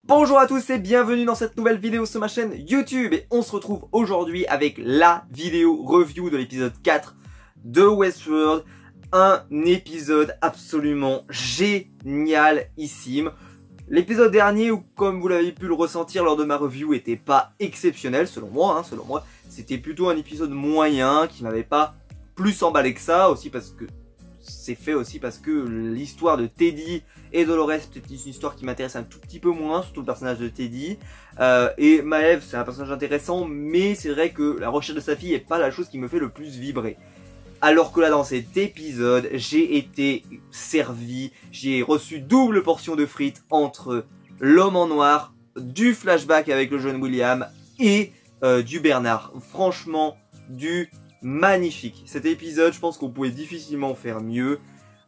Bonjour à tous et bienvenue dans cette nouvelle vidéo sur ma chaîne YouTube. Et on se retrouve aujourd'hui avec la vidéo review de l'épisode 4 de Westworld. Un épisode absolument génialissime. L'épisode dernier, comme vous l'avez pu le ressentir lors de ma review, était pas exceptionnel selon moi. C'était plutôt un épisode moyen qui m'avait pas plus emballé que ça. Aussi parce que c'est fait aussi parce que l'histoire de Teddy et Dolores, c'est une histoire qui m'intéresse un tout petit peu moins, surtout le personnage de Teddy. Et Maeve, c'est un personnage intéressant, mais c'est vrai que la recherche de sa fille est pas la chose qui me fait le plus vibrer. Alors que là, dans cet épisode, j'ai été servi, j'ai reçu double portion de frites entre l'homme en noir, du flashback avec le jeune William et du Bernard. Franchement, du magnifique. Cet épisode, je pense qu'on pouvait difficilement faire mieux.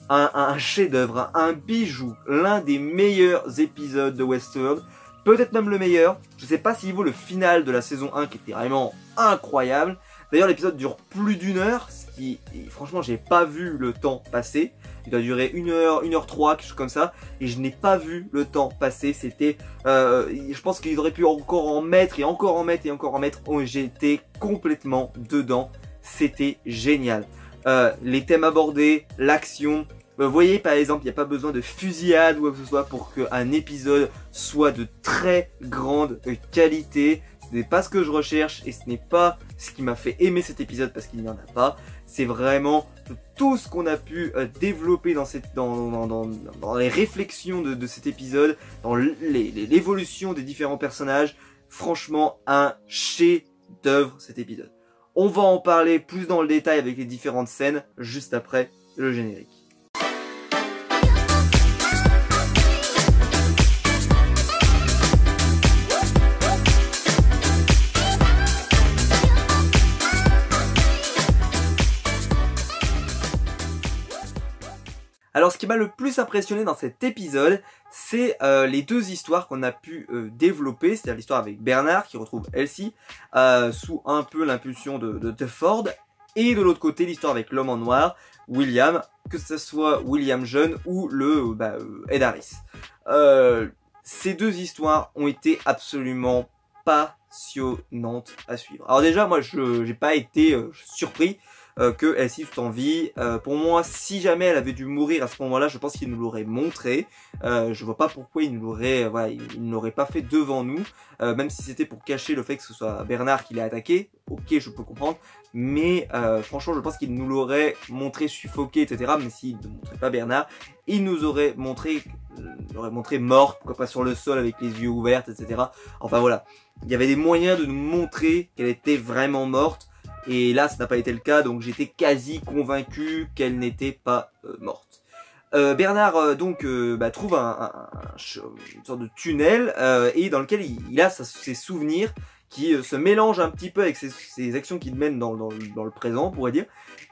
Un chef-d'œuvre, un bijou, l'un des meilleurs épisodes de Westworld, peut-être même le meilleur. Je sais pas s'il vaut le final de la saison 1 qui était vraiment incroyable. D'ailleurs, l'épisode dure plus d'1 heure, ce qui, franchement, j'ai pas vu le temps passer. Il doit durer 1 heure, 1h03, quelque chose comme ça, et je n'ai pas vu le temps passer. C'était, je pense qu'il aurait pu encore en mettre et encore en mettre et encore en mettre. Oh, j'étais complètement dedans. C'était génial. Les thèmes abordés, l'action. Vous voyez, par exemple, il n'y a pas besoin de fusillade ou quoi que ce soit pour qu'un épisode soit de très grande qualité. Ce n'est pas ce que je recherche et ce n'est pas ce qui m'a fait aimer cet épisode parce qu'il n'y en a pas. C'est vraiment tout ce qu'on a pu développer dans les réflexions de cet épisode, dans l'évolution des différents personnages. Franchement, un chef-d'œuvre cet épisode. On va en parler plus dans le détail avec les différentes scènes juste après le générique. Alors ce qui m'a le plus impressionné dans cet épisode, c'est les deux histoires qu'on a pu développer, c'est-à-dire l'histoire avec Bernard qui retrouve Elsie sous un peu l'impulsion de Ford, et de l'autre côté l'histoire avec l'homme en noir, William, que ce soit William jeune ou le Ed Harris. Ces deux histoires ont été absolument passionnantes à suivre. Alors déjà moi je n'ai pas été surpris que Elsie soit en vie. Pour moi, si jamais elle avait dû mourir à ce moment-là, je pense qu'il nous l'aurait montré. Je vois pas pourquoi il nous l'aurait, il ne l'aurait pas fait devant nous, même si c'était pour cacher le fait que ce soit Bernard qui l'a attaqué. Ok, je peux comprendre, mais franchement, je pense qu'il nous l'aurait montré suffoqué, etc. Mais s'il ne montrait pas Bernard, il nous aurait montré morte, pourquoi pas sur le sol avec les yeux ouverts, etc. Enfin voilà, il y avait des moyens de nous montrer qu'elle était vraiment morte. Et là, ça n'a pas été le cas, donc j'étais quasi convaincu qu'elle n'était pas morte. Bernard trouve une sorte de tunnel et dans lequel il a ses souvenirs qui se mélangent un petit peu avec ses actions qu'il mène dans le présent, on pourrait dire.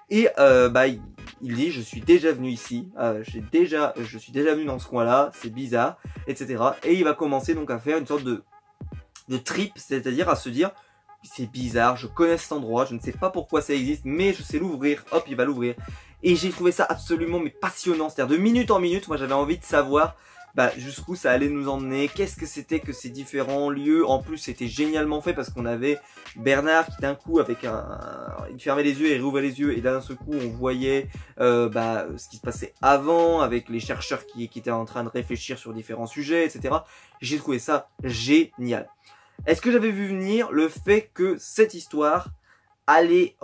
Et il dit je suis déjà venu ici, je suis déjà venu dans ce coin-là, c'est bizarre, etc. Et il va commencer donc à faire une sorte de trip, c'est-à-dire à se dire c'est bizarre, je connais cet endroit, je ne sais pas pourquoi ça existe, mais je sais l'ouvrir, hop, il va l'ouvrir. Et j'ai trouvé ça absolument passionnant, c'est-à-dire de minute en minute, moi j'avais envie de savoir jusqu'où ça allait nous emmener, qu'est-ce que c'était que ces différents lieux. En plus c'était génialement fait parce qu'on avait Bernard qui d'un coup avec il fermait les yeux et rouvrait les yeux et d'un seul coup on voyait ce qui se passait avant avec les chercheurs qui étaient en train de réfléchir sur différents sujets, etc. J'ai trouvé ça génial. Est-ce que j'avais vu venir le fait que cette histoire allait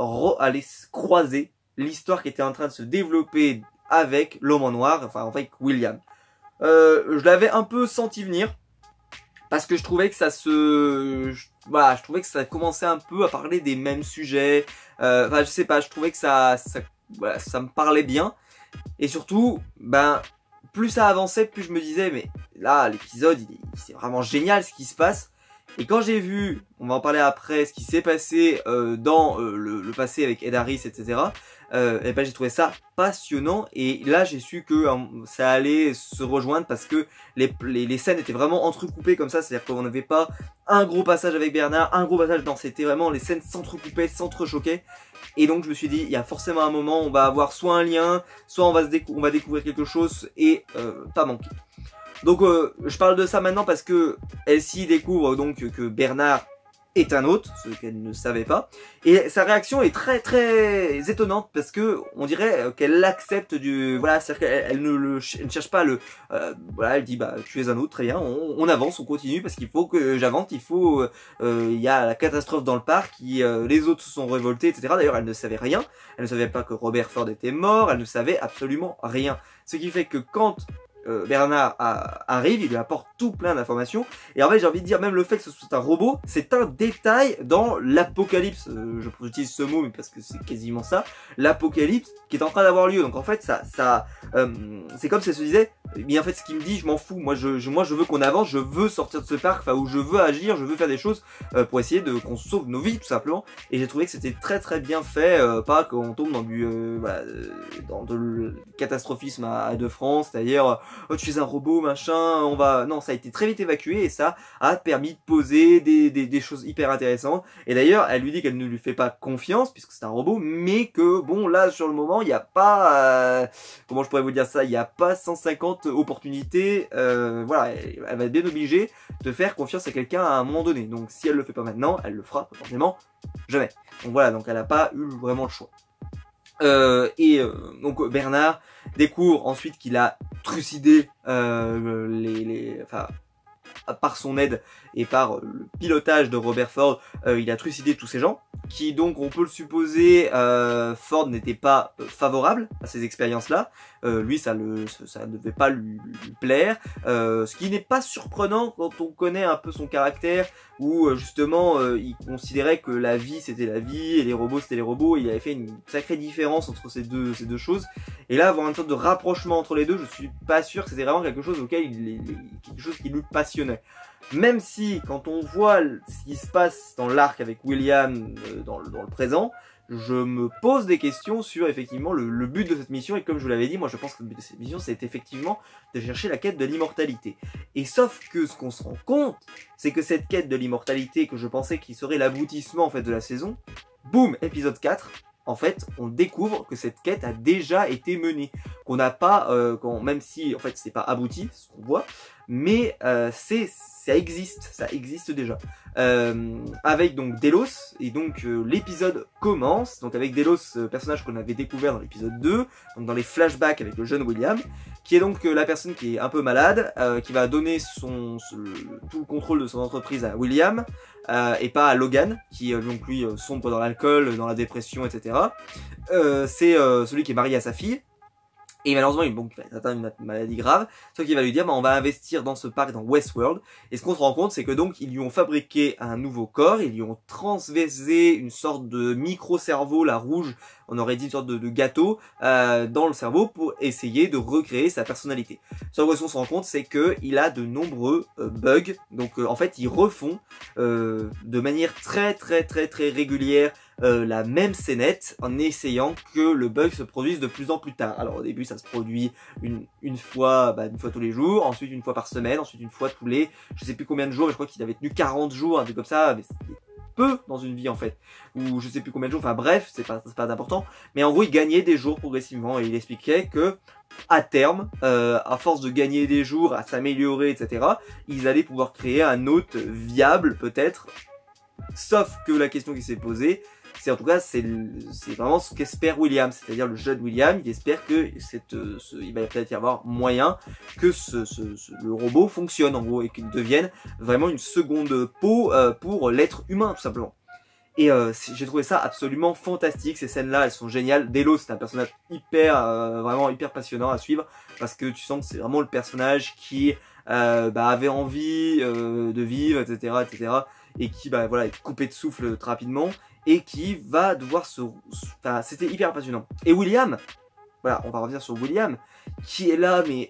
croiser l'histoire qui était en train de se développer avec l'homme en noir, enfin avec William? Je l'avais un peu senti venir parce que je trouvais que je trouvais que ça commençait un peu à parler des mêmes sujets. Je sais pas, je trouvais que ça me parlait bien et surtout, plus ça avançait, plus je me disais mais là l'épisode c'est vraiment génial ce qui se passe. Et quand j'ai vu, on va en parler après, ce qui s'est passé dans le passé avec Ed Harris, etc. J'ai trouvé ça passionnant. Et là, j'ai su que ça allait se rejoindre parce que les scènes étaient vraiment entrecoupées comme ça. C'est-à-dire qu'on n'avait pas un gros passage avec Bernard, un gros passage. Non, c'était vraiment les scènes s'entrecoupaient, s'entrechoquaient. Et donc, je me suis dit, il y a forcément un moment où on va avoir soit un lien, soit on va découvrir quelque chose et pas manquer. Donc je parle de ça maintenant parce que Elsie découvre donc que Bernard est un hôte, ce qu'elle ne savait pas, et sa réaction est très très étonnante parce que on dirait qu'elle l'accepte voilà, c'est-à-dire qu'elle ne cherche pas voilà, elle dit bah tu es un hôte, très bien, on avance, on continue parce qu'il faut que j'avance, il y a la catastrophe dans le parc, les autres se sont révoltés, etc. D'ailleurs elle ne savait rien, elle ne savait pas que Robert Ford était mort, elle ne savait absolument rien, ce qui fait que quand Bernard arrive, il lui apporte tout plein d'informations, et en fait j'ai envie de dire, même le fait que ce soit un robot, c'est un détail dans l'apocalypse, j'utilise ce mot mais parce que c'est quasiment ça, l'apocalypse qui est en train d'avoir lieu. Donc en fait c'est comme si elle se disait, mais en fait ce qu'il me dit je m'en fous, moi je veux qu'on avance, je veux sortir de ce parc, enfin où je veux agir, je veux faire des choses pour essayer qu'on sauve nos vies tout simplement, et j'ai trouvé que c'était très très bien fait, pas qu'on tombe dans voilà, dans de catastrophisme à de France, c'est-à-dire oh tu es un robot machin, non, ça a été très vite évacué et ça a permis de poser des choses hyper intéressantes. Et d'ailleurs elle lui dit qu'elle ne lui fait pas confiance puisque c'est un robot, mais que bon là sur le moment il n'y a pas comment je pourrais vous dire ça, il n'y a pas 150 opportunités, voilà, elle va être bien obligée de faire confiance à quelqu'un à un moment donné. Donc si elle le fait pas maintenant, elle le fera forcément jamais. Donc voilà, donc elle n'a pas eu vraiment le choix. Donc Bernard découvre ensuite qu'il a trucidé enfin par son aide et par le pilotage de Robert Ford, il a trucidé tous ces gens qui, donc on peut le supposer, Ford n'était pas favorable à ces expériences-là. Lui ça ne devait pas lui plaire, ce qui n'est pas surprenant quand on connaît un peu son caractère, où justement il considérait que la vie c'était la vie et les robots c'était les robots. Il avait fait une sacrée différence entre ces deux choses, et là avoir une sorte de rapprochement entre les deux, je suis pas sûr que c'était vraiment quelque chose auquel quelque chose qui lui passionnait. Même si quand on voit ce qui se passe dans l'arc avec William dans le présent, je me pose des questions sur effectivement le but de cette mission, et comme je vous l'avais dit, moi je pense que le but de cette mission c'est effectivement de chercher la quête de l'immortalité. Et sauf que ce qu'on se rend compte, c'est que cette quête de l'immortalité, que je pensais qu'il serait l'aboutissement en fait de la saison, boum, épisode 4, en fait, on découvre que cette quête a déjà été menée, qu'on n'a pas, même si en fait c'est pas abouti, ce qu'on voit, mais ça existe déjà. Avec donc Delos, et donc l'épisode commence donc avec Delos, personnage qu'on avait découvert dans l'épisode 2, donc dans les flashbacks avec le jeune William, qui est donc la personne qui est un peu malade, qui va donner tout le contrôle de son entreprise à William, et pas à Logan, qui donc lui sombre dans l'alcool, dans la dépression, etc. C'est celui qui est marié à sa fille. Et malheureusement, il va atteindre une maladie grave, ce qui va lui dire, bah, on va investir dans ce parc, dans Westworld. Et ce qu'on se rend compte, c'est que donc, ils lui ont fabriqué un nouveau corps, ils lui ont transvasé une sorte de micro-cerveau, la rouge, on aurait dit une sorte de gâteau, dans le cerveau pour essayer de recréer sa personnalité. Ce qu'on se rend compte, c'est qu'il a de nombreux bugs. Donc, en fait, ils refont de manière très régulière la même scénette en essayant que le bug se produise de plus en plus tard. Alors au début ça se produit une fois tous les jours, ensuite une fois par semaine, ensuite une fois tous les je sais plus combien de jours, mais je crois qu'il avait tenu 40 jours, un truc comme ça, mais c'est peu dans une vie en fait, ou je sais plus combien de jours, enfin bref, c'est pas important, mais en gros il gagnait des jours progressivement, et il expliquait que à terme, à force de gagner des jours, à s'améliorer, etc., ils allaient pouvoir créer un hôte viable peut-être, sauf que la question qui s'est posée, c'est en tout cas c'est vraiment ce qu'espère William, c'est-à-dire le jeune William, il espère que il va peut-être y avoir moyen que le robot fonctionne en gros, et qu'il devienne vraiment une seconde peau pour l'être humain tout simplement. Et j'ai trouvé ça absolument fantastique, ces scènes-là, elles sont géniales. Delos, c'est un personnage vraiment hyper passionnant à suivre, parce que tu sens que c'est vraiment le personnage qui avait envie de vivre, etc., et qui voilà, est coupé de souffle très rapidement, et qui va devoir enfin, c'était hyper passionnant. Et William, voilà, on va revenir sur William, qui est là, mais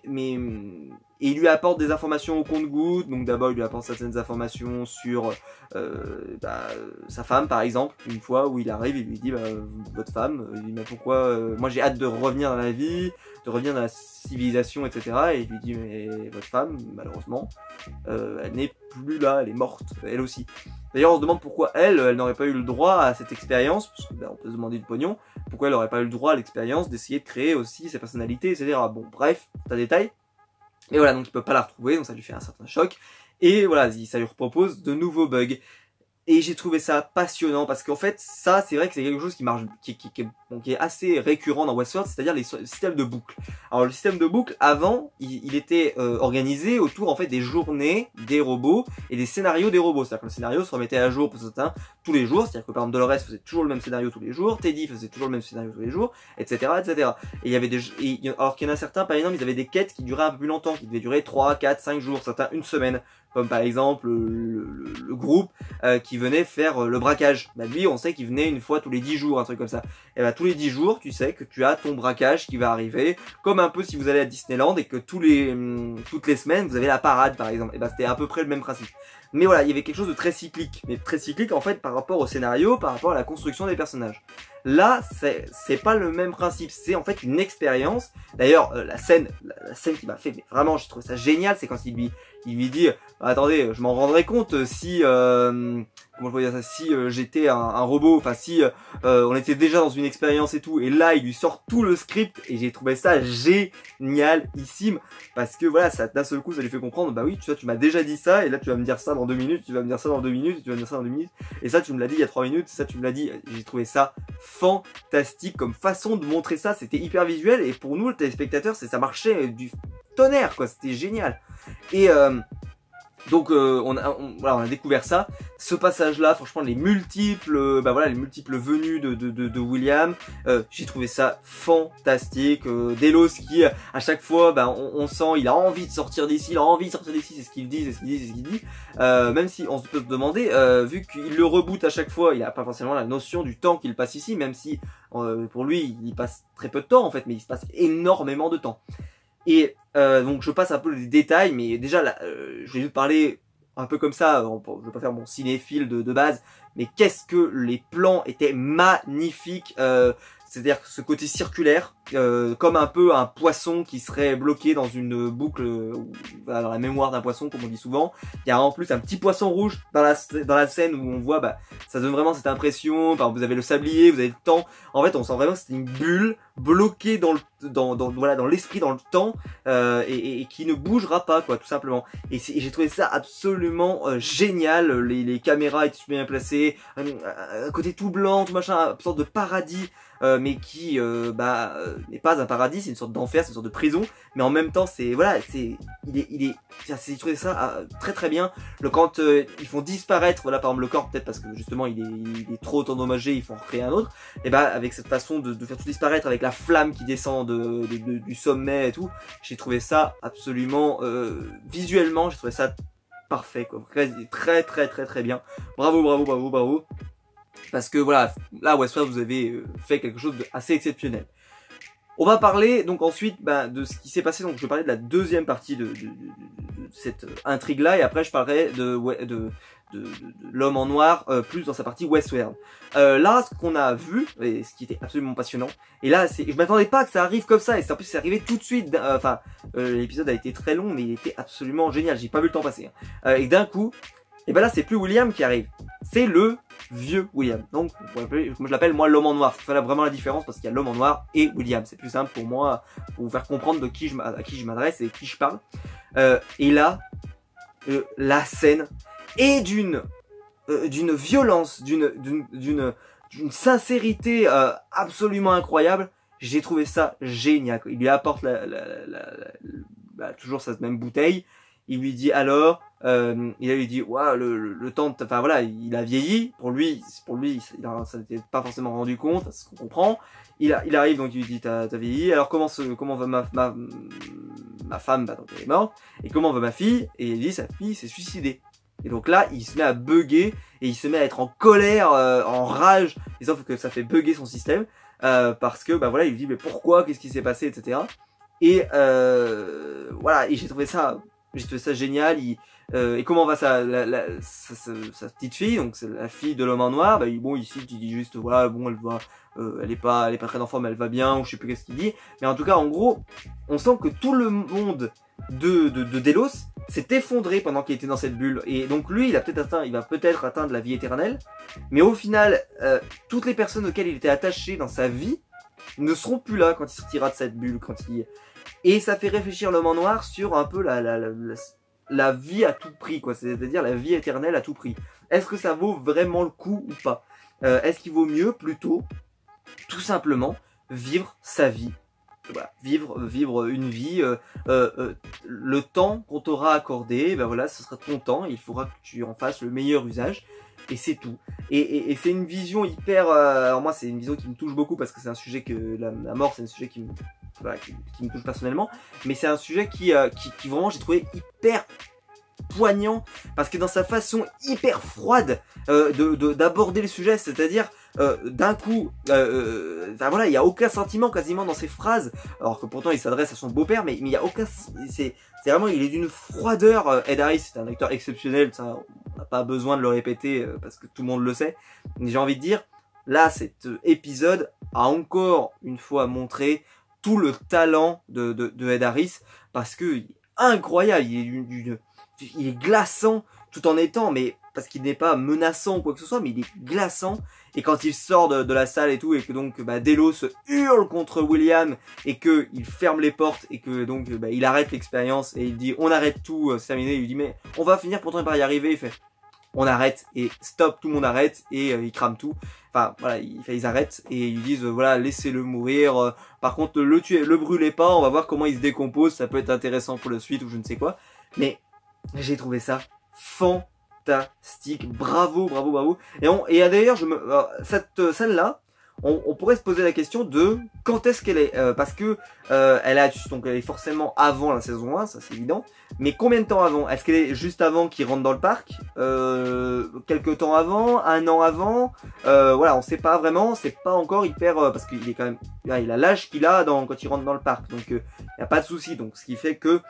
et il lui apporte des informations au compte-gouttes. Donc d'abord il lui apporte certaines informations sur sa femme par exemple, une fois où il arrive, il lui dit votre femme, il dit mais pourquoi moi j'ai hâte de revenir dans la vie, de revenir dans la civilisation, etc. Et il lui dit mais votre femme malheureusement elle n'est plus là, elle est morte, elle aussi. D'ailleurs on se demande pourquoi elle n'aurait pas eu le droit à cette expérience, parce que on peut se demander du pognon, pourquoi elle n'aurait pas eu le droit à l'expérience d'essayer de créer aussi sa personnalité, etc. Bon bref, c'est un détail. Et voilà, donc il peut pas la retrouver, donc ça lui fait un certain choc. Et voilà, ça lui propose de nouveaux bugs. Et j'ai trouvé ça passionnant parce qu'en fait, ça, c'est vrai que c'est quelque chose qui marche, qui est assez récurrent dans Westworld, c'est-à-dire les systèmes de boucle. Alors le système de boucle, avant, il était organisé autour en fait des journées des robots et des scénarios des robots. C'est-à-dire que le scénario se remettait à jour pour certains tous les jours. C'est-à-dire que par exemple Dolores faisait toujours le même scénario tous les jours, Teddy faisait toujours le même scénario tous les jours, etc., etc. Et il y avait alors qu'il y en a certains, par exemple, ils avaient des quêtes qui duraient un peu plus longtemps, qui devaient durer 3, 4, 5 jours, certains une semaine. Comme par exemple le groupe qui venait faire le braquage. Bah lui, on sait qu'il venait une fois tous les 10 jours, un truc comme ça. Et bah tous les 10 jours, tu sais que tu as ton braquage qui va arriver, comme un peu si vous allez à Disneyland et que toutes les semaines, vous avez la parade par exemple. Et bah c'était à peu près le même principe. Mais voilà, il y avait quelque chose de très cyclique. Mais très cyclique en fait par rapport au scénario, par rapport à la construction des personnages. Là, c'est pas le même principe, c'est en fait une expérience. D'ailleurs, la scène qui m'a fait, mais vraiment, j'ai trouvé ça génial, c'est quand il lui dit, attendez, je m'en rendrai compte si, comment je peux dire ça, si j'étais un robot, enfin si on était déjà dans une expérience et tout, et là il lui sort tout le script et j'ai trouvé ça génialissime parce que voilà, ça d'un seul coup ça lui fait comprendre, bah oui, tu m'as déjà dit ça et là tu vas me dire ça dans 2 minutes, tu vas me dire ça dans 2 minutes, tu vas me dire ça dans 2 minutes, et ça tu me l'as dit il y a 3 minutes, ça tu me l'as dit, j'ai trouvé ça fantastique comme façon de montrer ça, c'était hyper visuel et pour nous le téléspectateur, ça marchait du tonnerre quoi, c'était génial. Et donc voilà, on a découvert ça, ce passage-là, franchement les multiples venues de William, j'ai trouvé ça fantastique. Delos qui à chaque fois, on sent, il a envie de sortir d'ici, c'est ce qu'il dit, même si on peut se demander, vu qu'il le reboot à chaque fois, il a pas forcément la notion du temps qu'il passe ici, même si pour lui il passe très peu de temps en fait, mais il se passe énormément de temps. Et donc je passe un peu les détails, mais déjà là, je vais juste parler un peu comme ça, je vais pas faire mon cinéphile de base, mais qu'est-ce que les plans étaient magnifiques, c'est-à-dire ce côté circulaire, comme un peu un poisson qui serait bloqué dans une boucle, dans la mémoire d'un poisson comme on dit souvent. Il y a en plus un petit poisson rouge dans la scène où on voit, ça donne vraiment cette impression, vous avez le sablier, vous avez le temps, en fait on sent vraiment que c'est une bulle bloquée dans l'esprit, dans le temps, et qui ne bougera pas quoi, tout simplement. Et j'ai trouvé ça absolument génial, les caméras étaient super bien placées, un côté tout blanc, tout machin, une sorte de paradis. Mais qui n'est pas un paradis, c'est une sorte d'enfer, c'est une sorte de prison, mais en même temps j'ai trouvé ça très très bien. Quand ils font disparaître, voilà par exemple le corps, peut-être parce que justement il est trop endommagé, ils font en recréer un autre, et avec cette façon de faire tout disparaître, avec la flamme qui descend du sommet et tout, j'ai trouvé ça absolument visuellement, j'ai trouvé ça parfait quoi, très très très très bien. Bravo. Parce que voilà, là Westworld vous avez fait quelque chose d'assez exceptionnel. On va parler donc ensuite de ce qui s'est passé, donc je vais parler de la deuxième partie de cette intrigue là, et après je parlerai de l'homme en noir plus dans sa partie Westworld. Là ce qu'on a vu, et ce qui était absolument passionnant, et là je m'attendais pas que ça arrive comme ça, et en plus c'est arrivé tout de suite, l'épisode a été très long mais il était absolument génial, j'ai pas vu le temps passer, et d'un coup, et là c'est plus William qui arrive, c'est le vieux William. Donc moi je l'appelle l'homme en noir. C'est vraiment la différence parce qu'il y a l'homme en noir et William. C'est plus simple pour moi pour vous faire comprendre à qui je m'adresse et de qui je parle. Et là, la scène est d'une violence, d'une sincérité absolument incroyable. J'ai trouvé ça génial. Il lui apporte toujours cette même bouteille. Il lui dit alors, il lui dit waouh, le temps, il a vieilli. Pour lui, ça n'était pas forcément rendu compte, c'est ce qu'on comprend. Il arrive donc il lui dit t'as vieilli. Alors comment va ma femme, donc elle est morte. Et comment va ma fille? Et il dit sa fille s'est suicidée. Et donc là, il se met à bugger et il se met à être en colère, en rage, et sauf que ça fait bugger son système parce que il lui dit mais pourquoi, qu'est-ce qui s'est passé, etc. Et et j'ai trouvé ça génial. Et comment va sa petite fille, donc c'est la fille de l'homme en noir. Ici il dit juste elle est pas très en forme, elle va bien, ou je sais plus qu'est-ce qu'il dit, mais en tout cas en gros on sent que tout le monde de Delos s'est effondré pendant qu'il était dans cette bulle, et donc lui il va peut-être atteindre la vie éternelle, mais au final toutes les personnes auxquelles il était attaché dans sa vie ne seront plus là quand il sortira de cette bulle, Et ça fait réfléchir l'homme en noir sur un peu la vie à tout prix, quoi. C'est-à-dire la vie éternelle à tout prix. Est-ce que ça vaut vraiment le coup ou pas? Est-ce qu'il vaut mieux plutôt, tout simplement, vivre sa vie? Voilà, vivre une vie, le temps qu'on t'aura accordé, ben voilà, ce sera ton temps, il faudra que tu en fasses le meilleur usage, et c'est tout. Et c'est une vision hyper, alors moi c'est une vision qui me touche beaucoup parce que c'est un sujet que la mort, c'est un sujet qui me, voilà, qui me touche personnellement, mais c'est un sujet qui vraiment j'ai trouvé hyper poignant parce que dans sa façon hyper froide d'aborder le sujet, c'est-à-dire d'un coup, voilà, il y a aucun sentiment quasiment dans ses phrases, alors que pourtant il s'adresse à son beau-père, mais il y a aucun, c'est vraiment, il est d'une froideur. Ed Harris, c'est un acteur exceptionnel, ça, on n'a pas besoin de le répéter parce que tout le monde le sait. Mais j'ai envie de dire, là, cet épisode a encore une fois montré tout le talent de Ed Harris parce que il est incroyable, il est glaçant tout en étant, mais parce qu'il n'est pas menaçant ou quoi que ce soit, mais il est glaçant. Et quand il sort de la salle et tout, et que donc Delos se hurle contre William et que il ferme les portes et que donc il arrête l'expérience et il dit on arrête tout, c'est terminé. Il lui dit mais on va finir pourtant par y arriver. Il fait on arrête et stop, tout le monde arrête et il crame tout. Enfin voilà, ils arrêtent et ils disent voilà laissez-le mourir. Par contre le brûlez pas, on va voir comment il se décompose, ça peut être intéressant pour la suite ou je ne sais quoi. Mais j'ai trouvé ça fantastique, bravo, bravo, bravo. Et d'ailleurs, cette scène-là, on pourrait se poser la question de quand est-ce qu'elle est, parce que elle est forcément avant la saison 1, ça c'est évident. Mais combien de temps avant? Est-ce qu'elle est juste avant qu'il rentre dans le parc, quelques temps avant, un an avant? Voilà, on sait pas vraiment, c'est pas encore hyper, parce qu'il est quand même, il a l'âge qu'il a quand il rentre dans le parc, donc il y a pas de souci. Donc ce qui fait que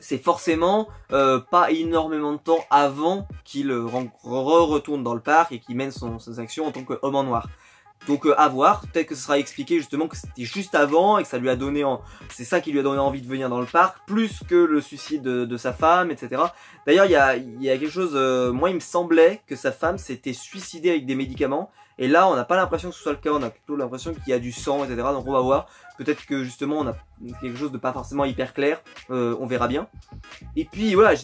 c'est forcément pas énormément de temps avant qu'il retourne dans le parc et qu'il mène ses actions en tant qu'homme en noir. Donc à voir, peut-être que ce sera expliqué justement que c'était juste avant et que ça lui a donné, c'est ça qui lui a donné envie de venir dans le parc, plus que le suicide de sa femme, etc. D'ailleurs il y a quelque chose, moi il me semblait que sa femme s'était suicidée avec des médicaments, et là on n'a pas l'impression que ce soit le cas, on a plutôt l'impression qu'il y a du sang, etc. Donc on va voir, peut-être que justement on a quelque chose de pas forcément hyper clair, on verra bien. Et puis voilà,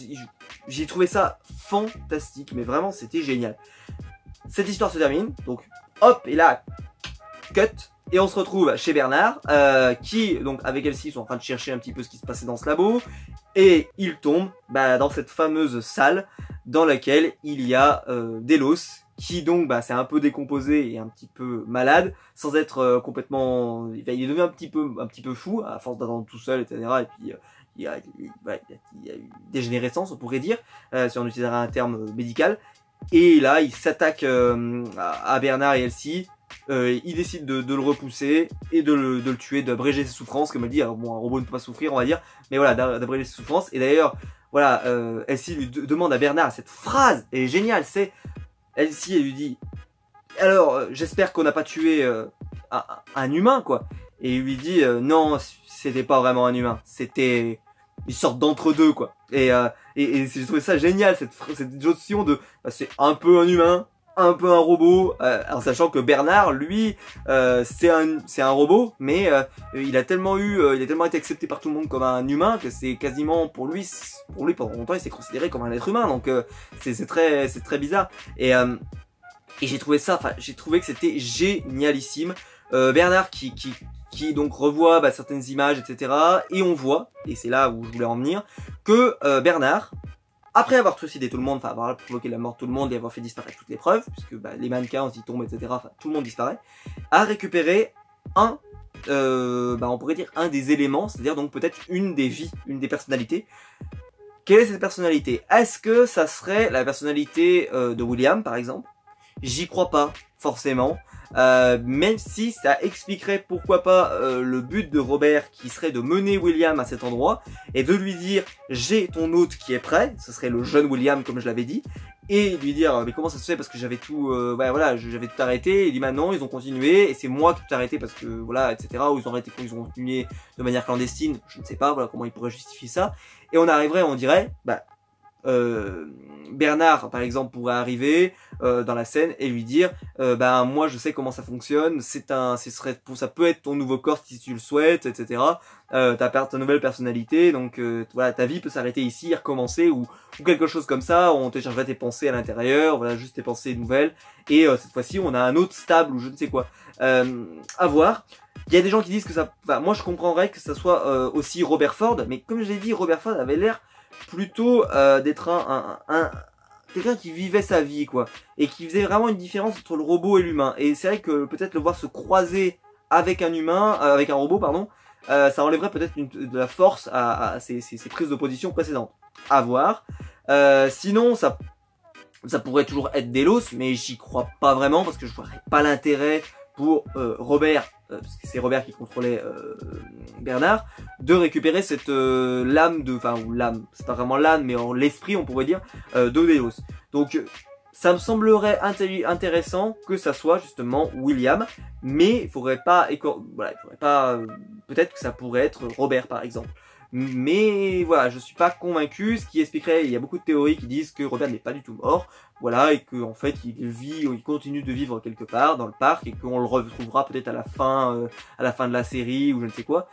j'ai trouvé ça fantastique, mais vraiment c'était génial. Cette histoire se termine, donc hop, et là, cut, et on se retrouve chez Bernard, qui, donc, avec Elsie, sont en train de chercher un petit peu ce qui se passait dans ce labo, et il tombe dans cette fameuse salle dans laquelle il y a Delos, qui donc, s'est un peu décomposé et un petit peu malade, sans être complètement, il est devenu un petit peu fou, à force d'attendre tout seul, etc., et puis il y a eu dégénérescence, on pourrait dire, si on utiliserait un terme médical. Et là, il s'attaque à Bernard et Elsie. Il décide de le repousser et de le tuer, d'abréger ses souffrances, comme elle dit. Alors bon, un robot ne peut pas souffrir, on va dire, mais voilà, d'abréger ses souffrances. Et d'ailleurs, voilà, Elsie lui demande à Bernard cette phrase, elle est géniale, c'est Elsie, elle lui dit alors, j'espère qu'on n'a pas tué un humain, quoi. Et il lui dit non, c'était pas vraiment un humain, c'était une sorte d'entre-deux, quoi. Et j'ai trouvé ça génial, cette notion de c'est un peu un humain, un peu un robot, en sachant que Bernard, lui, c'est un robot, mais il a tellement été accepté par tout le monde comme un humain que c'est quasiment pour lui pendant longtemps il s'est considéré comme un être humain, donc c'est très bizarre. Et j'ai trouvé que c'était génialissime. Bernard qui donc revoit certaines images, etc. Et on voit, et c'est là où je voulais en venir, que Bernard, après avoir trucidé tout le monde, enfin avoir provoqué la mort de tout le monde et avoir fait disparaître toutes les preuves, puisque les mannequins y tombent, etc., enfin tout le monde disparaît, a récupéré on pourrait dire un des éléments, c'est-à-dire donc peut-être une des vies, une des personnalités. Quelle est cette personnalité? Est-ce que ça serait la personnalité de William, par exemple? J'y crois pas, forcément. Même si ça expliquerait pourquoi pas le but de Robert, qui serait de mener William à cet endroit et de lui dire j'ai ton hôte qui est prêt, ce serait le jeune William comme je l'avais dit, et lui dire mais comment ça se fait parce que j'avais tout j'avais tout arrêté. Et il dit non, ils ont continué et c'est moi qui ai tout arrêté parce que voilà, etc. Ou ils ont continué de manière clandestine, je ne sais pas, voilà comment ils pourraient justifier ça. Et on arriverait, on dirait Bernard par exemple pourrait arriver dans la scène et lui dire ben moi je sais comment ça fonctionne, ça peut être ton nouveau corps si tu le souhaites, etc. Ta nouvelle personnalité, donc voilà, ta vie peut s'arrêter ici, recommencer ou quelque chose comme ça, on téléchargerait tes pensées à l'intérieur, voilà, juste tes pensées nouvelles, et cette fois-ci on a un autre stable ou je ne sais quoi. À voir. Il y a des gens qui disent que ça, bah, moi je comprendrais que ça soit aussi Robert Ford, mais comme je l'ai dit, Robert Ford avait l'air plutôt d'être quelqu'un qui vivait sa vie, quoi, et qui faisait vraiment une différence entre le robot et l'humain. Et c'est vrai que peut-être le voir se croiser avec un humain, avec un robot, pardon, ça enlèverait peut-être de la force à ses prises de position précédentes. À voir. Sinon, ça pourrait toujours être Delos, mais j'y crois pas vraiment parce que je vois pas l'intérêt pour Robert, parce que c'est Robert qui contrôlait Bernard, de récupérer cette lame ou l'âme, c'est pas vraiment l'âme, mais l'esprit, on pourrait dire, de Delos. Donc ça me semblerait intéressant que ça soit justement William, mais il faudrait pas, peut-être que ça pourrait être Robert par exemple. Mais voilà, je suis pas convaincu, ce qui expliquerait, il y a beaucoup de théories qui disent que Robert n'est pas du tout mort, voilà, et que en fait il continue de vivre quelque part dans le parc et qu'on le retrouvera peut-être à la fin de la série ou je ne sais quoi.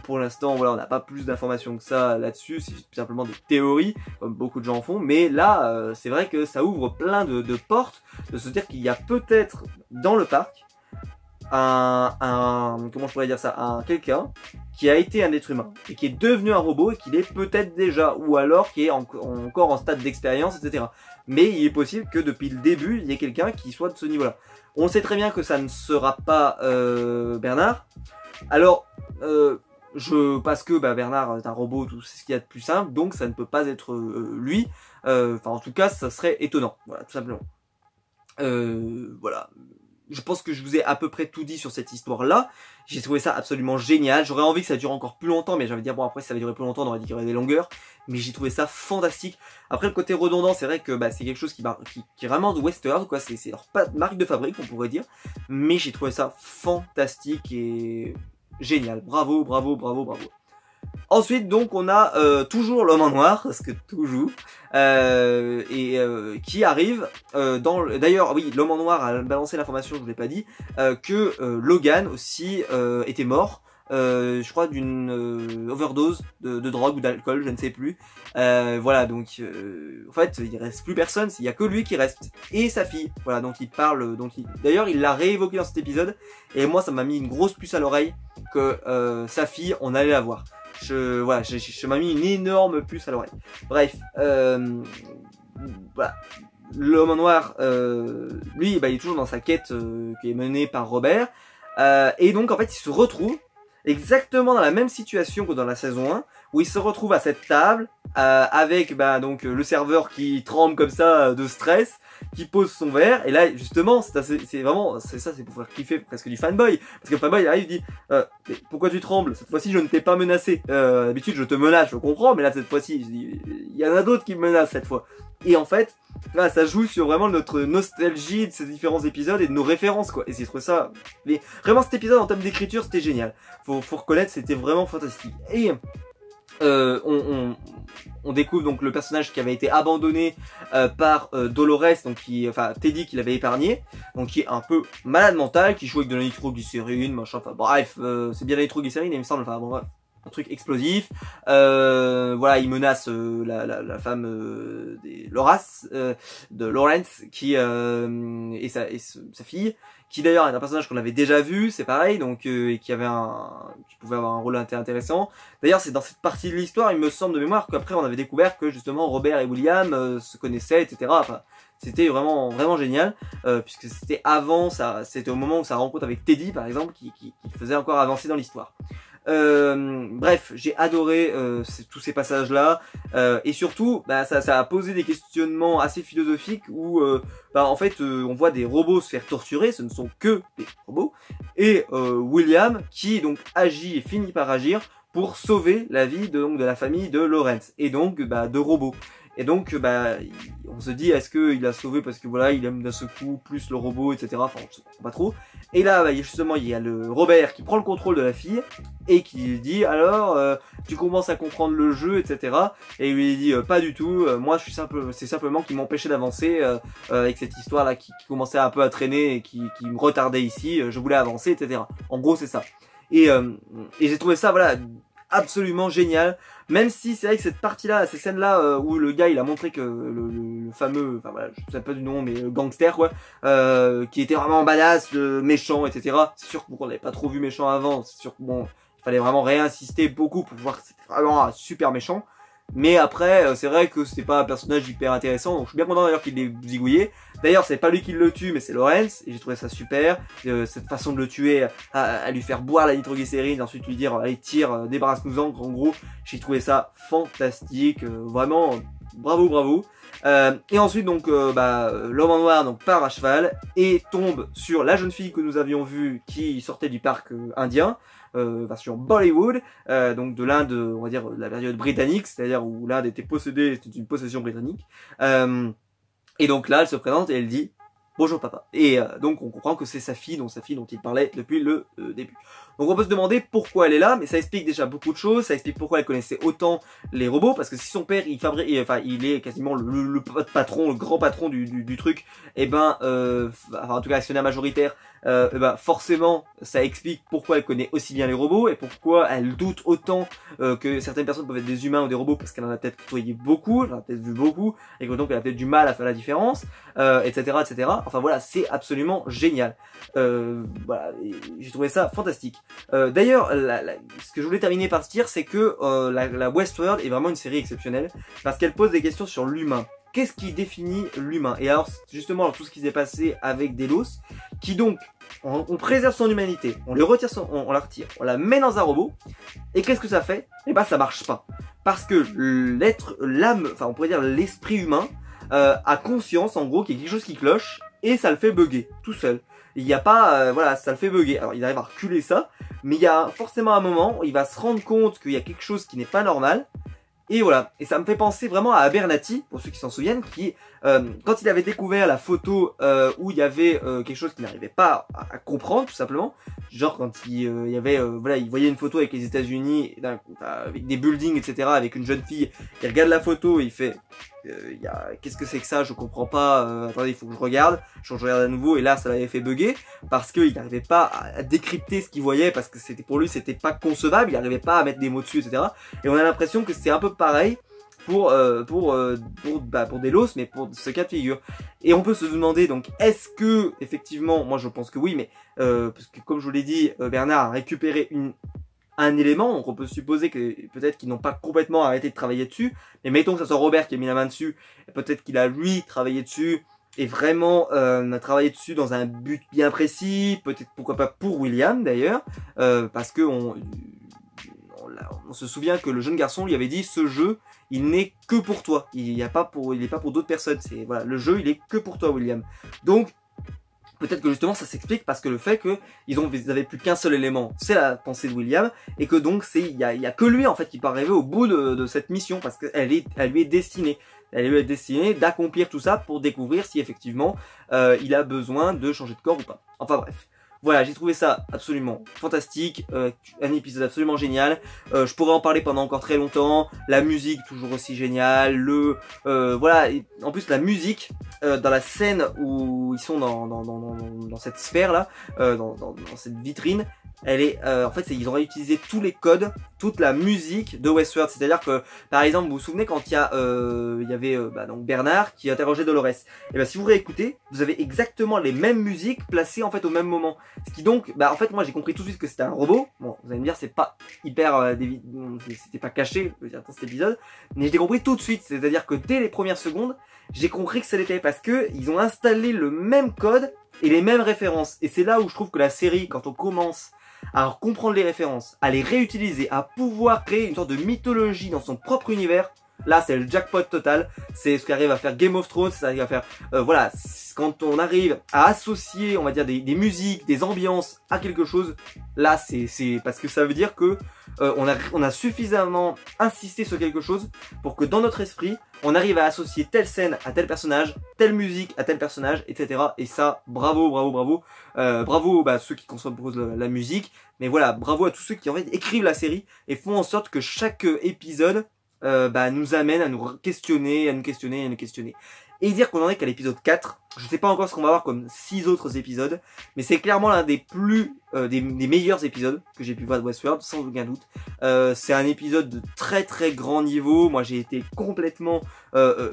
Pour l'instant, voilà, on n'a pas plus d'informations que ça là-dessus, c'est simplement des théories comme beaucoup de gens en font. Mais là, c'est vrai que ça ouvre plein de portes de se dire qu'il y a peut-être dans le parc comment je pourrais dire ça, quelqu'un qui a été un être humain et qui est devenu un robot et qui l'est peut-être déjà, ou alors qui est encore en stade d'expérience, etc. Mais il est possible que depuis le début, il y ait quelqu'un qui soit de ce niveau-là. On sait très bien que ça ne sera pas Bernard. Alors, parce que Bernard est un robot, tout c'est ce qu'il y a de plus simple, donc ça ne peut pas être lui. Enfin, en tout cas, ça serait étonnant, voilà, tout simplement. Voilà. Je pense que je vous ai à peu près tout dit sur cette histoire-là. J'ai trouvé ça absolument génial. J'aurais envie que ça dure encore plus longtemps, mais j'avais dire bon après si ça va durer plus longtemps, on aurait dit qu'il y aurait des longueurs. Mais j'ai trouvé ça fantastique. Après le côté redondant, c'est vrai que c'est quelque chose qui est vraiment de western, quoi. C'est leur marque de fabrique, on pourrait dire. Mais j'ai trouvé ça fantastique et génial. Bravo, bravo, bravo, bravo. Ensuite, donc, on a toujours l'homme en noir, parce que toujours, qui arrive D'ailleurs, oui, l'homme en noir a balancé l'information, je vous l'ai pas dit, que Logan aussi était mort, je crois d'une overdose de drogue ou d'alcool, je ne sais plus. Voilà, donc, en fait, il reste plus personne, il y a que lui qui reste, et sa fille. Voilà, donc il parle, d'ailleurs, il l'a réévoqué dans cet épisode, et moi, ça m'a mis une grosse puce à l'oreille que sa fille, on allait la voir. Voilà, je m'a mis une énorme puce à l'oreille. Bref, voilà. L'homme en noir, lui, il est toujours dans sa quête qui est menée par Robert. Et donc, en fait, il se retrouve exactement dans la même situation que dans la saison 1, où il se retrouve à cette table, avec donc le serveur qui tremble comme ça de stress, qui pose son verre, et là justement c'est vraiment c'est pour faire kiffer presque du fanboy, parce que le fanboy il arrive, il dit mais pourquoi tu trembles, cette fois-ci je ne t'ai pas menacé, d'habitude je te menace, je comprends, mais là cette fois-ci il y en a d'autres qui me menacent cette fois. Et en fait là, ça joue sur vraiment notre nostalgie de ces différents épisodes et de nos références, quoi. Et j'ai trouvé ça, mais vraiment cet épisode en termes d'écriture c'était génial, faut reconnaître, c'était vraiment fantastique. Et on découvre donc le personnage qui avait été abandonné par Dolores, donc Teddy qui l'avait épargné, donc qui est un peu malade mental, qui joue avec de la nitroglycérine, machin, enfin bref, c'est bien la nitroglycérine il me semble, enfin bon bref, un truc explosif. Voilà, il menace la femme de Lawrence qui et sa fille, qui d'ailleurs est un personnage qu'on avait déjà vu, c'est pareil, donc et qui pouvait avoir un rôle intéressant. D'ailleurs, c'est dans cette partie de l'histoire, il me semble de mémoire, qu'après on avait découvert que justement Robert et William se connaissaient, etc. Enfin, c'était vraiment vraiment génial, puisque c'était avant ça, c'était au moment où sa rencontre avec Teddy par exemple, qui faisait encore avancer dans l'histoire. Bref, j'ai adoré tous ces passages là, et surtout ça a posé des questionnements assez philosophiques où en fait on voit des robots se faire torturer, ce ne sont que des robots, et William qui donc agit et finit par agir pour sauver la vie de la famille de Lawrence, et donc de robots. Et donc bah on se dit est-ce qu'il a sauvé parce que voilà il aime d'un seul coup plus le robot, etc. Enfin on se comprend pas trop. Et là bah, justement il y a le Robert qui prend le contrôle de la fille et qui lui dit alors tu commences à comprendre le jeu, etc. Et il lui dit pas du tout, moi c'est simplement qui m'empêchait d'avancer avec cette histoire là qui commençait un peu à traîner et qui me retardait ici, je voulais avancer, etc. En gros c'est ça. Et j'ai trouvé ça voilà absolument génial, même si c'est vrai que cette partie-là, ces scènes-là où le gars il a montré que le fameux, enfin voilà, je sais pas du nom, mais le gangster quoi, qui était vraiment badass, méchant, etc. C'est sûr qu'on n'avait pas trop vu méchant avant, c'est sûr que bon, il fallait vraiment réinsister beaucoup pour voir que c'était vraiment un super méchant. Mais après, c'est vrai que c'était pas un personnage hyper intéressant, donc je suis bien content d'ailleurs qu'il l'ait zigouillé. D'ailleurs, c'est pas lui qui le tue, mais c'est Lorenz, et j'ai trouvé ça super. Cette façon de le tuer, à lui faire boire la nitroglycérine, ensuite lui dire, allez tire, débarrasse-nous-en, en gros, j'ai trouvé ça fantastique, vraiment, bravo, bravo. Et ensuite donc, l'homme en noir donc part à cheval et tombe sur la jeune fille que nous avions vue qui sortait du parc indien. Version Bollywood, donc de l'Inde, on va dire de la période britannique, c'est-à-dire où l'Inde était possédée, c'était une possession britannique. Et donc là, elle se présente et elle dit bonjour papa. Et donc on comprend que c'est sa fille dont il parlait depuis le début. Donc on peut se demander pourquoi elle est là, mais ça explique déjà beaucoup de choses. Ça explique pourquoi elle connaissait autant les robots, parce que si son père il fabrique, enfin il est quasiment le patron, le grand patron du truc, et ben, enfin, en tout cas actionnaire majoritaire. Forcément ça explique pourquoi elle connaît aussi bien les robots et pourquoi elle doute autant que certaines personnes peuvent être des humains ou des robots, parce qu'elle en a peut-être côtoyé beaucoup, elle en a peut-être vu beaucoup et que donc elle a peut-être du mal à faire la différence, etc., etc. Enfin voilà, c'est absolument génial. Voilà, j'ai trouvé ça fantastique. D'ailleurs, ce que je voulais terminer par se dire, c'est que la Westworld est vraiment une série exceptionnelle parce qu'elle pose des questions sur l'humain. Qu'est-ce qui définit l'humain? Et alors, justement, tout ce qui s'est passé avec Delos, qui donc, on préserve son humanité, on lui retire on la retire, on la met dans un robot, et qu'est-ce que ça fait? Eh ben, ça marche pas. Parce que l'âme, enfin, on pourrait dire l'esprit humain, a conscience, en gros, qu'il y a quelque chose qui cloche, et ça le fait bugger, tout seul. Il n'y a pas, voilà, ça le fait bugger. Alors, il arrive à reculer ça, mais il y a forcément un moment où il va se rendre compte qu'il y a quelque chose qui n'est pas normal. Et voilà, et ça me fait penser vraiment à Abernathy, pour ceux qui s'en souviennent, qui, quand il avait découvert la photo où il y avait quelque chose qu'il n'arrivait pas à comprendre, tout simplement, genre quand il y avait, voilà, il voyait une photo avec les États-Unis, avec des buildings, etc., avec une jeune fille, il regarde la photo et il fait, qu'est-ce que c'est que ça, je comprends pas, attendez, il faut que je regarde à nouveau, et là ça l'avait fait bugger, parce qu'il n'arrivait pas à décrypter ce qu'il voyait, parce que c'était pour lui c'était pas concevable, il n'arrivait pas à mettre des mots dessus, etc. Et on a l'impression que c'est un peu pareil pour Delos, mais pour ce cas de figure. Et on peut se demander donc, est-ce que, effectivement, moi je pense que oui, mais parce que comme je vous l'ai dit, Bernard a récupéré un élément, donc on peut supposer que peut-être qu'ils n'ont pas complètement arrêté de travailler dessus, mais mettons que ça soit Robert qui a mis la main dessus, peut-être qu'il a lui travaillé dessus, et vraiment a travaillé dessus dans un but bien précis, peut-être pourquoi pas pour William d'ailleurs, parce que on se souvient que le jeune garçon lui avait dit ce jeu il n'est que pour toi, il n'est pas pour d'autres personnes, c'est voilà, le jeu il est que pour toi William. Donc peut-être que justement ça s'explique parce que le fait que ils avaient plus qu'un seul élément, c'est la pensée de William, et que donc il y a que lui en fait qui peut arriver au bout de cette mission, parce qu'elle lui est destinée. Elle lui est destinée d'accomplir tout ça pour découvrir si effectivement il a besoin de changer de corps ou pas. Enfin bref. Voilà, j'ai trouvé ça absolument fantastique, un épisode absolument génial. Je pourrais en parler pendant encore très longtemps. La musique toujours aussi géniale. Voilà, et en plus la musique dans la scène où ils sont dans cette sphère là, dans cette vitrine. Elle est, en fait, ils ont réutilisé tous les codes, toute la musique de Westworld. C'est-à-dire que, par exemple, vous vous souvenez quand il y avait donc Bernard qui interrogeait Dolores. Et ben si vous réécoutez, vous avez exactement les mêmes musiques placées en fait au même moment. Ce qui donc, en fait, moi j'ai compris tout de suite que c'était un robot. Bon, vous allez me dire, c'est pas hyper, c'était pas caché, je veux dire, dans cet épisode, mais j'ai compris tout de suite. C'est-à-dire que dès les premières secondes, j'ai compris que ça l'était parce que ils ont installé le même code et les mêmes références. Et c'est là où je trouve que la série, quand on commence à comprendre les références, à les réutiliser, à pouvoir créer une sorte de mythologie dans son propre univers, là c'est le jackpot total, c'est ce qu'arrive à faire Game of Thrones, ça arrive à faire, voilà, quand on arrive à associer, on va dire, des musiques, des ambiances à quelque chose, là c'est parce que ça veut dire que on a suffisamment insisté sur quelque chose pour que dans notre esprit, on arrive à associer telle scène à tel personnage, telle musique à tel personnage, etc. Et ça, bravo, bravo, bravo. Bravo bah, ceux qui composent la musique, mais voilà, bravo à tous ceux qui en fait écrivent la série et font en sorte que chaque épisode bah, nous amène à nous questionner, à nous questionner, à nous questionner. Et dire qu'on en est qu'à l'épisode 4, je sais pas encore ce qu'on va voir comme 6 autres épisodes, mais c'est clairement l'un des plus, des meilleurs épisodes que j'ai pu voir de Westworld, sans aucun doute. C'est un épisode de très très grand niveau, moi j'ai été complètement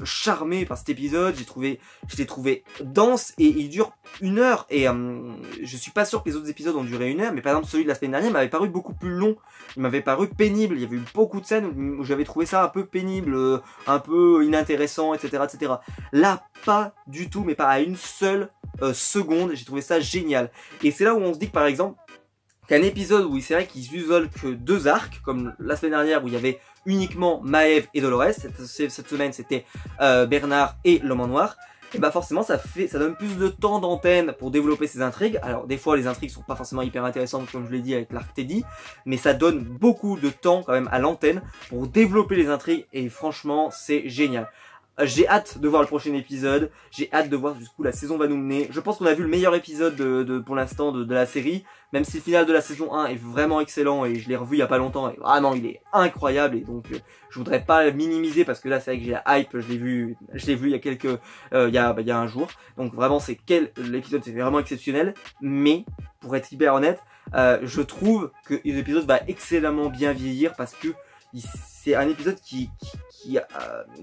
charmé par cet épisode, je l'ai trouvé dense et il dure 1 heure, et je suis pas sûr que les autres épisodes ont duré 1 heure, mais par exemple celui de la semaine dernière m'avait paru beaucoup plus long, il m'avait paru pénible, il y avait eu beaucoup de scènes où j'avais trouvé ça un peu pénible, un peu inintéressant, etc. etc. Là, pas du tout, mais pas à une seule seconde, j'ai trouvé ça génial. Et c'est là où on se dit que par exemple, qu'un épisode où c'est vrai qu'ils isolent que 2 arcs, comme la semaine dernière où il y avait uniquement Maëve et Dolores, cette semaine c'était Bernard et l'homme en noir, et bah forcément ça donne plus de temps d'antenne pour développer ces intrigues. Alors des fois les intrigues sont pas forcément hyper intéressantes comme je l'ai dit avec l'arc Teddy, mais ça donne beaucoup de temps quand même à l'antenne pour développer les intrigues et franchement c'est génial. J'ai hâte de voir le prochain épisode, j'ai hâte de voir jusqu'où la saison va nous mener. Je pense qu'on a vu le meilleur épisode pour l'instant de la série, même si le final de la saison 1 est vraiment excellent et je l'ai revu il y a pas longtemps et vraiment il est incroyable et donc je voudrais pas le minimiser parce que là c'est vrai que j'ai la hype, je l'ai vu il y a quelques, il y a un jour, donc vraiment l'épisode c'est vraiment exceptionnel, mais pour être hyper honnête, je trouve que l'épisode va excellemment bien vieillir parce que c'est un épisode qui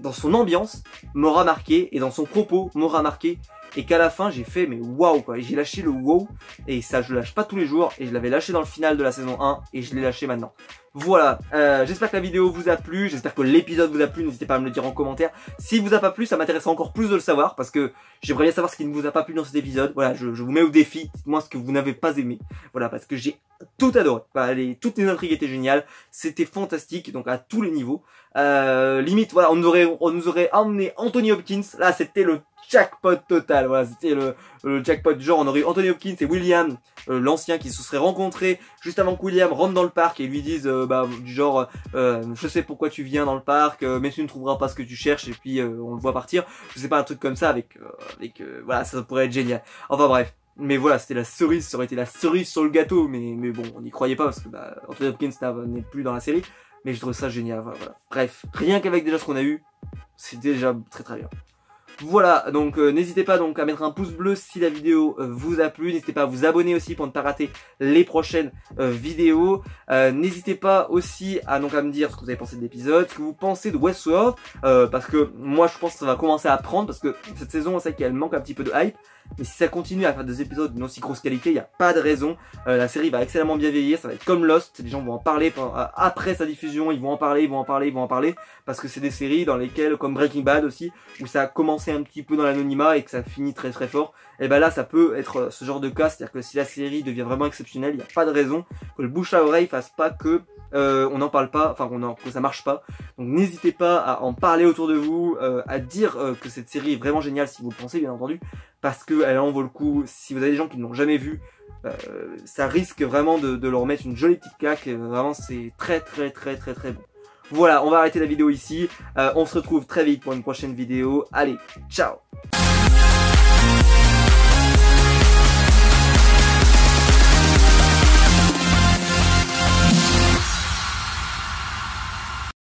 dans son ambiance m'aura marqué et dans son propos m'aura marqué et qu'à la fin j'ai fait mais waouh quoi, j'ai lâché le wow et ça je le lâche pas tous les jours et je l'avais lâché dans le final de la saison 1 et je l'ai lâché maintenant. Voilà, j'espère que la vidéo vous a plu, j'espère que l'épisode vous a plu, n'hésitez pas à me le dire en commentaire. S'il vous a pas plu, ça m'intéresse encore plus de le savoir parce que j'aimerais bien savoir ce qui ne vous a pas plu dans cet épisode. Voilà, je vous mets au défi, dites-moi ce que vous n'avez pas aimé. Voilà, parce que j'ai tout adoré. Voilà, toutes les intrigues étaient géniales, c'était fantastique, donc à tous les niveaux. Limite, voilà, on nous aurait emmené Anthony Hopkins, là c'était le jackpot total, voilà, c'était le jackpot genre, on aurait eu Anthony Hopkins et William, l'ancien, qui se seraient rencontrés juste avant que William rentre dans le parc et lui dise du genre je sais pourquoi tu viens dans le parc, mais tu ne trouveras pas ce que tu cherches, et puis on le voit partir, je sais pas, un truc comme ça avec voilà, ça pourrait être génial. Enfin bref, mais voilà, c'était la cerise, ça aurait été la cerise sur le gâteau, mais bon, on n'y croyait pas parce que Anthony Hopkins n'est plus dans la série, mais je trouve ça génial, voilà. Bref, rien qu'avec déjà ce qu'on a eu, c'est déjà très très bien. Voilà, donc n'hésitez pas donc à mettre un pouce bleu si la vidéo vous a plu, n'hésitez pas à vous abonner aussi pour ne pas rater les prochaines vidéos, n'hésitez pas aussi à me dire ce que vous avez pensé de l'épisode, ce que vous pensez de Westworld, parce que moi je pense que ça va commencer à prendre, parce que cette saison on sait qu'elle manque un petit peu de hype, mais si ça continue à faire des épisodes d'une aussi grosse qualité, il n'y a pas de raison, la série va excellemment bien vieillir, ça va être comme Lost, les gens vont en parler après sa diffusion, ils vont en parler, parce que c'est des séries dans lesquelles, comme Breaking Bad aussi, où ça a commencé un petit peu dans l'anonymat et que ça finit très très fort, et ben là ça peut être ce genre de cas, c'est-à-dire que si la série devient vraiment exceptionnelle, il n'y a pas de raison que le bouche à oreille fasse pas que on n'en parle pas, enfin que ça marche pas. Donc n'hésitez pas à en parler autour de vous, à dire que cette série est vraiment géniale si vous le pensez bien entendu, parce qu'elle en vaut le coup. Si vous avez des gens qui ne l'ont jamais vu, ça risque vraiment de leur mettre une jolie petite claque, vraiment c'est très très très très très bon. Voilà, on va arrêter la vidéo ici, on se retrouve très vite pour une prochaine vidéo, allez, ciao!